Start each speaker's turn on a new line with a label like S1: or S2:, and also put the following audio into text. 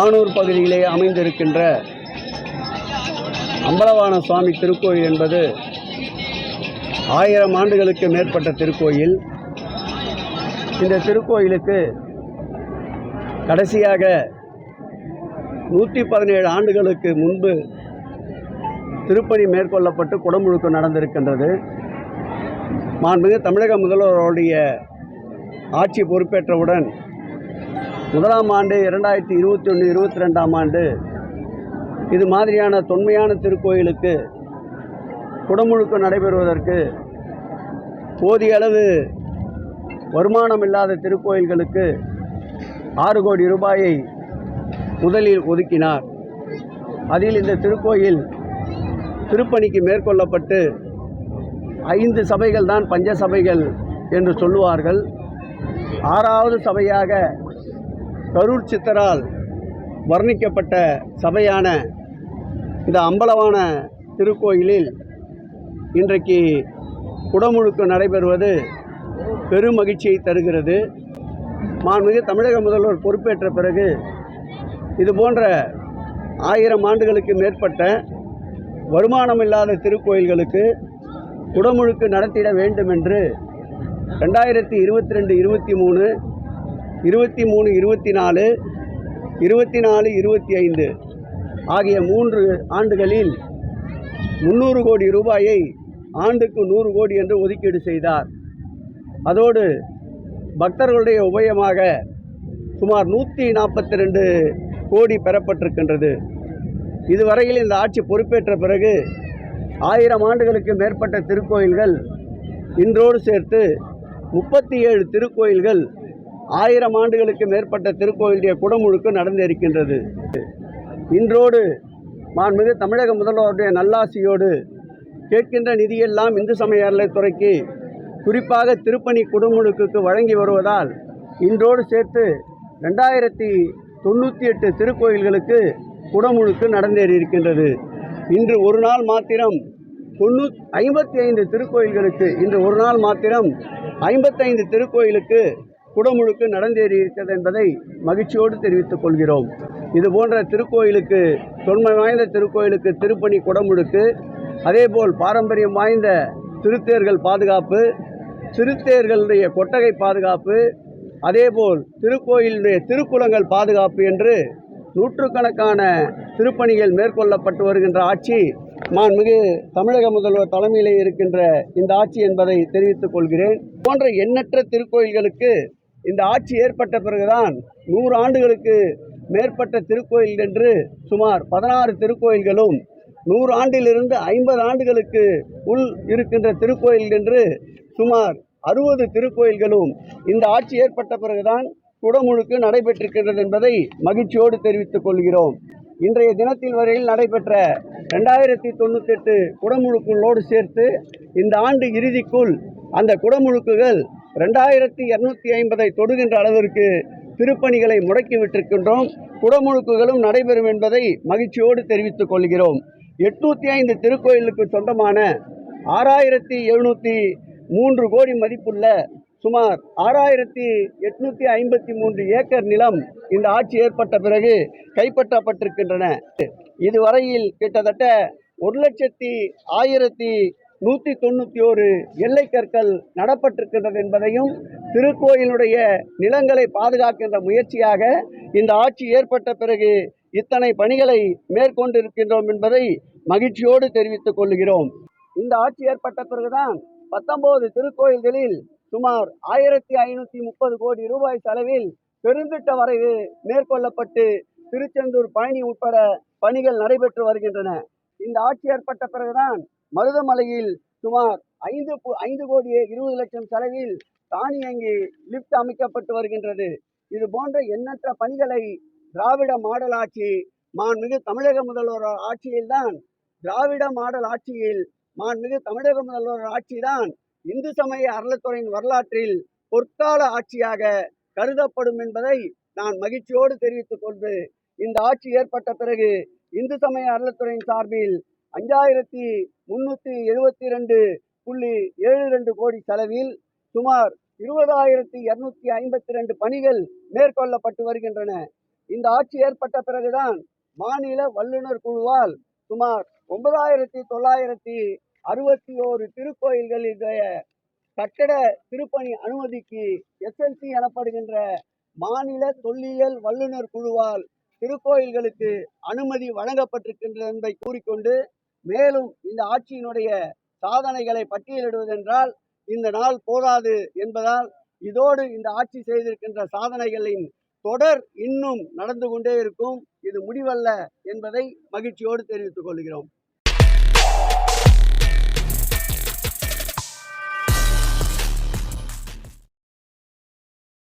S1: ஆனூர் பகுதியிலே அமைந்திருக்கின்ற அம்பலவான சுவாமி திருக்கோயில் என்பது 1000 ஆண்டுகளுக்கு மேற்பட்ட திருக்கோயில். இந்த திருக்கோயிலுக்கு கடைசியாக 117 ஆண்டுகளுக்கு முன்பு திருப்பணி மேற்கொள்ளப்பட்டு குடமுழுக்கு நடந்திருக்கின்றது. மாண்புமிகு தமிழக முதல்வருடைய ஆட்சி பொறுப்பேற்றவுடன் முதலாம் ஆண்டு 2021-22ஆம் ஆண்டு இது மாதிரியான தொன்மையான திருக்கோயிலுக்கு குடமுழுக்கு நடைபெறுவதற்கு போதிய அளவு வருமானம் இல்லாத திருக்கோயில்களுக்கு 6 கோடி ரூபாயை முதலில் ஒதுக்கினார். அதில் இந்த திருக்கோயில் திருப்பணிக்கு மேற்கொள்ளப்பட்டு 5 சபைகள் தான் பஞ்ச சபைகள் என்று சொல்லுவார்கள். 6வது சபையாக கரூர் சித்தரால் வர்ணிக்கப்பட்ட சபையான இந்த அம்பலவான திருக்கோயிலில் இன்றைக்கு குடமுழுக்கு நடைபெறுவது பெரும் மகிழ்ச்சியை தருகிறது. மாண்புமிகு தமிழக முதல்வர் பொறுப்பேற்ற பிறகு இதுபோன்ற 1000 ஆண்டுகளுக்கு மேற்பட்ட வருமானம் இல்லாத திருக்கோயில்களுக்கு குடமுழுக்கு நடத்திட வேண்டும் என்று 2022-23, 23-24, 24-25 ஆகிய 3 ஆண்டுகளில் 300 கோடி ரூபாயை ஆண்டுக்கு 100 கோடி என்று ஒதுக்கீடு செய்தார். அதோடு பக்தர்களுடைய உபயமாக சுமார் 142 கோடி பெறப்பட்டிருக்கின்றது. இதுவரையில் இந்த ஆட்சி பொறுப்பேற்ற பிறகு 1000 ஆண்டுகளுக்கு மேற்பட்ட திருக்கோயில்கள் இன்றோடு சேர்த்து 37 திருக்கோயில்கள் 1000 ஆண்டுகளுக்கு மேற்பட்ட திருக்கோயிலுடைய குடமுழுக்கு நடந்திருக்கின்றது. இன்றோடு மாண்புமிகு தமிழக முதல்வருடைய நல்லாசியோடு கேட்கின்ற நிதியெல்லாம் இந்து சமய அறநிலையத்துறைக்கு குறிப்பாக திருப்பணி குடமுழுக்குக்கு வழங்கி வருவதால் இன்றோடு சேர்த்து 2098 திருக்கோயில்களுக்கு குடமுழுக்கு நடந்தேறியிருக்கின்றது. இன்று ஒரு நாள் மாத்திரம் 55 திருக்கோயில்களுக்கு இன்று ஒரு நாள் மாத்திரம் 55 திருக்கோயிலுக்கு குடமுழுக்கு நடந்தேறியிருக்கிறது என்பதை மகிழ்ச்சியோடு தெரிவித்துக் கொள்கிறோம். இதுபோன்ற திருக்கோயிலுக்கு, தொன்மை வாய்ந்த திருக்கோயிலுக்கு திருப்பணி குடமுழுக்கு, அதேபோல் பாரம்பரியம் வாய்ந்த திருத்தேர்கள் பாதுகாப்பு, திருத்தேர்களுடைய கொட்டகை பாதுகாப்பு, அதேபோல் திருக்கோயிலுடைய திருக்குளங்கள் பாதுகாப்பு என்று நூற்றுக்கணக்கான திருப்பணிகள் மேற்கொள்ளப்பட்டு வருகின்ற ஆட்சி மாண்புமிகு தமிழக முதல்வர் தலைமையிலே இருக்கின்ற இந்த ஆட்சி என்பதை தெரிவித்துக் கொள்கிறேன். போன்ற எண்ணற்ற திருக்கோயில்களுக்கு இந்த ஆட்சி ஏற்பட்ட பிறகுதான் 100 ஆண்டுகளுக்கு மேற்பட்ட திருக்கோயில் என்று சுமார் 16 திருக்கோயில்களும், 100 ஆண்டிலிருந்து 50 ஆண்டுகளுக்கு உள் இருக்கின்ற திருக்கோயில் என்று சுமார் 60 திருக்கோயில்களும் இந்த ஆட்சி ஏற்பட்ட பிறகுதான் குடமுழுக்கு நடைபெற்றிருக்கின்றது என்பதை மகிழ்ச்சியோடு தெரிவித்துக் கொள்கிறோம். இன்றைய தினத்தில் வரையில் நடைபெற்ற 2098 குடமுழுக்குகளோடு சேர்த்து இந்த ஆண்டு இறுதிக்குள் அந்த குடமுழுக்குகள் 2250 தொடுகின்ற அளவிற்கு திருப்பணிகளை முடக்கிவிட்டிருக்கின்றோம். குடமுழுக்குகளும் நடைபெறும் என்பதை மகிழ்ச்சியோடு தெரிவித்துக் கொள்கிறோம். 805 திருக்கோயிலுக்கு சொந்தமான 6703 கோடி மதிப்புள்ள சுமார் 6853 ஏக்கர் நிலம் இந்த ஆட்சி ஏற்பட்ட பிறகு கைப்பற்றப்பட்டிருக்கின்றன. இதுவரையில் கிட்டத்தட்ட 1,01,191 எல்லை கற்கள் நடப்பட்டிருக்கின்றது என்பதையும், திருக்கோயிலுடைய நிலங்களை பாதுகாக்கின்ற முயற்சியாக இந்த ஆட்சி ஏற்பட்ட பிறகு இத்தனை பணிகளை மேற்கொண்டிருக்கின்றோம் என்பதை மகிழ்ச்சியோடு தெரிவித்துக் கொள்கிறோம். இந்த ஆட்சி ஏற்பட்ட பிறகுதான் 19 திருக்கோயில்களில் சுமார் 1530 கோடி ரூபாய் செலவில் பெருந்திட்ட வரைவு மேற்கொள்ளப்பட்டு திருச்செந்தூர், பழனி உட்பட பணிகள் நடைபெற்று வருகின்றன. இந்த ஆட்சி ஏற்பட்ட பிறகுதான் மருதமலையில் சுமார் 5 கோடியே 20 லட்சம் செலவில் தானியங்கி லிப்ட் அமைக்கப்பட்டு வருகின்றது. இது போன்ற எண்ணற்ற பணிகளை திராவிட மாடல் ஆட்சி, மாண்புமிகு தமிழக முதல்வர் ஆட்சியில்தான், திராவிட மாடல் ஆட்சியில் மாண்புமிகு தமிழக முதல்வர் ஆட்சிதான் இந்து சமய அறநிலையத்துறையின் வரலாற்றில் பொற்கால ஆட்சியாக கருதப்படும் என்பதை நான் மகிழ்ச்சியோடு தெரிவித்துக் கொண்டு, இந்த ஆட்சி ஏற்பட்ட பிறகு இந்து சமய அறநிலையத்துறையின் சார்பில் 5372.72 கோடி செலவில் சுமார் 20,252 பணிகள் மேற்கொள்ளப்பட்டு வருகின்றன. இந்த ஆட்சி ஏற்பட்ட பிறகுதான் மாநில வல்லுநர் குழுவால் சுமார் 9961 திருக்கோயில்களுடைய கட்டட திருப்பணி அனுமதிக்கு SLC எனப்படுகின்ற மாநில தொல்லியல் வல்லுநர் குழுவால் திருக்கோயில்களுக்கு அனுமதி வழங்கப்பட்டிருக்கின்றது என்பதை கூறிக்கொண்டு, மேலும் இந்த ஆட்சியினுடைய சாதனைகளை பட்டியலிடுவதென்றால் இந்த நாள் போதாது என்பதால் இதோடு இந்த ஆட்சி செய்திருக்கின்ற சாதனைகளின் தொடர் இன்னும் நடந்து கொண்டே இருக்கும். இது முடிவல்ல என்பதை மகிழ்ச்சியோடு தெரிவித்துக் கொள்கிறோம்.